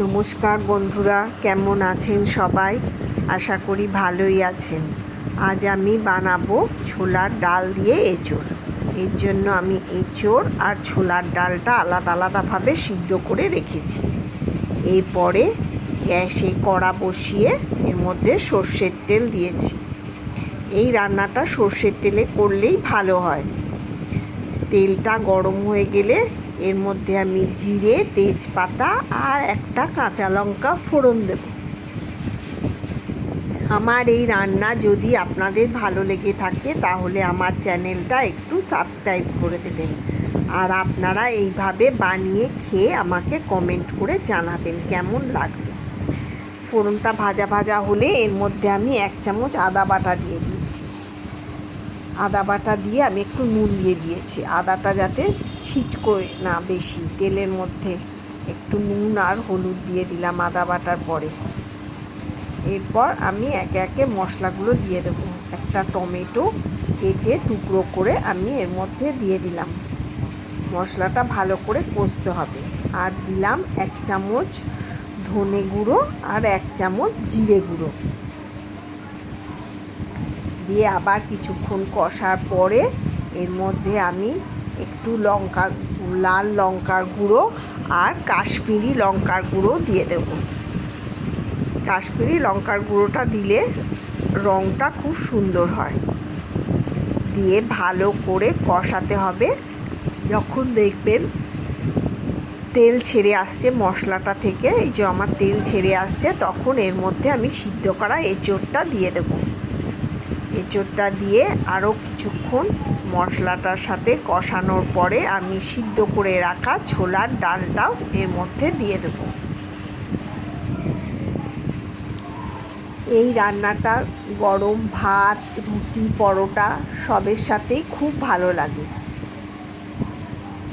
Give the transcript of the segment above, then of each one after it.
নমস্কার বন্ধুরা, কেমন আছেন সবাই? আশা করি ভালোই আছেন। আজ আমি বানাবো ছোলার ডাল দিয়ে এঁচোড়। এর জন্য আমি এঁচোড় আর ছোলার ডালটা আলাদা আলাদাভাবে সিদ্ধ করে রেখেছি। এরপরে গ্যাসে কড়া বসিয়ে এর মধ্যে সর্ষের তেল দিয়েছি। এই রান্নাটা সর্ষের তেলে করলেই ভালো হয়। তেলটা গরম হয়ে গেলে এর মধ্যে আমি জিরে, তেজপাতা আর একটা কাঁচা লঙ্কা ফোড়ন দেব। আমার এই রান্না যদি আপনাদের ভালো লেগে থাকে তাহলে আমার চ্যানেলটা একটু সাবস্ক্রাইব করে দেবেন। আর আপনারা এইভাবে বানিয়ে খেয়ে আমাকে কমেন্ট করে জানাবেন কেমন লাগবে। ফোড়নটা ভাজা ভাজা হলে এর মধ্যে আমি 1 চামচ আদা বাটা দিয়ে দিয়েছি। আদা বাটা দিয়ে আমি একটু নুন দিয়ে দিয়েছি, আদাটা যাতে ছিটকোয় না বেশি। তেলের মধ্যে একটু নুন আর হলুদ দিয়ে দিলাম আদা বাটার পরে। এরপর আমি একে একে মশলাগুলো দিয়ে দেবো। একটা টমেটো কেটে টুকরো করে আমি এর মধ্যে দিয়ে দিলাম। মশলাটা ভালো করে কষতে হবে। আর দিলাম 1 চামচ ধনে গুঁড়ো আর 1 চামচ জিরে গুঁড়ো দিয়ে আবার কিছুক্ষণ কষার পরে এর মধ্যে আমি একটু লাল লঙ্কার গুঁড়ো আর কাশ্মীরি লঙ্কার গুঁড়ো দিয়ে দেব। কাশ্মীরি লঙ্কার গুঁড়োটা দিলে রঙটা খুব সুন্দর হয়। দিয়ে ভালো করে কষাতে হবে। যখন দেখবেন তেল ছেড়ে আসছে মশলাটা থেকে, এই যে আমার তেল ছেড়ে আসছে, তখন এর মধ্যে আমি সিদ্ধ করা এঁচোড়টা দিয়ে দেব। এঁচোড়টা দিয়ে আরও কিছুক্ষণ মশলাটার সাথে কষানোর পরে আমি সিদ্ধ করে রাখা ছোলার ডালটাও এর মধ্যে দিয়ে দেব। এই রান্নাটা গরম ভাত, রুটি, পরোটা সবের সাথেই খুব ভালো লাগে।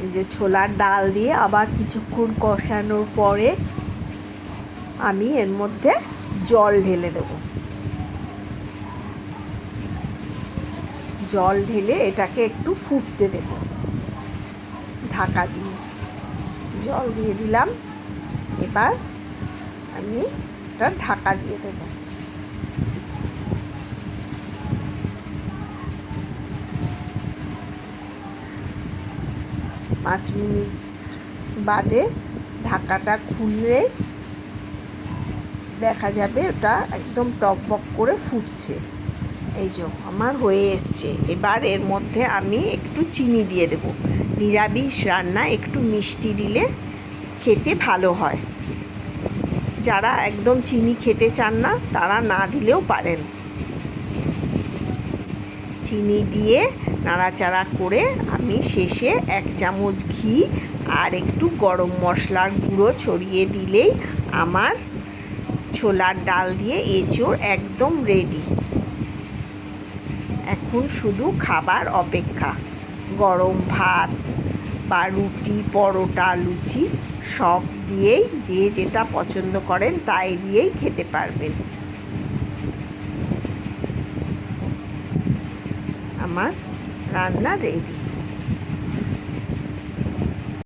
এই যে ছোলার ডাল দিয়ে আবার কিছুক্ষণ কষানোর পরে আমি এর মধ্যে জল ঢেলে দেব। জল ঢেলে এটাকে একটু ফুটতে দেব ঢাকা দিয়ে। জল দিয়ে দিলাম। এবার আমি এটা ঢাকা দিয়ে দেব। পাঁচ মিনিট বাদে ঢাকাটা খুললে দেখা যাবে ওটা একদম টকবক করে ফুটছে। এই যে আমার হয়ে এসছে। এবার এর মধ্যে আমি একটু চিনি দিয়ে দেব। নিরামিষ রান্না একটু মিষ্টি দিলে খেতে ভালো হয়। যারা একদম চিনি খেতে চান না তারা না দিলেও পারেন। চিনি দিয়ে নাড়াচাড়া করে আমি শেষে 1 চামচ ঘি আর একটু গরম মশলার গুঁড়ো ছড়িয়ে দিলেই আমার ছোলার ডাল দিয়ে এঁচোড় একদম রেডি। এখন শুধু খাবার অপেক্ষা। গরম ভাত বা রুটি, পরোটা, লুচি সব দিয়েই যে যেটা পছন্দ করেন তাই দিয়েই খেতে পারবেন। আমার রান্না রেডি।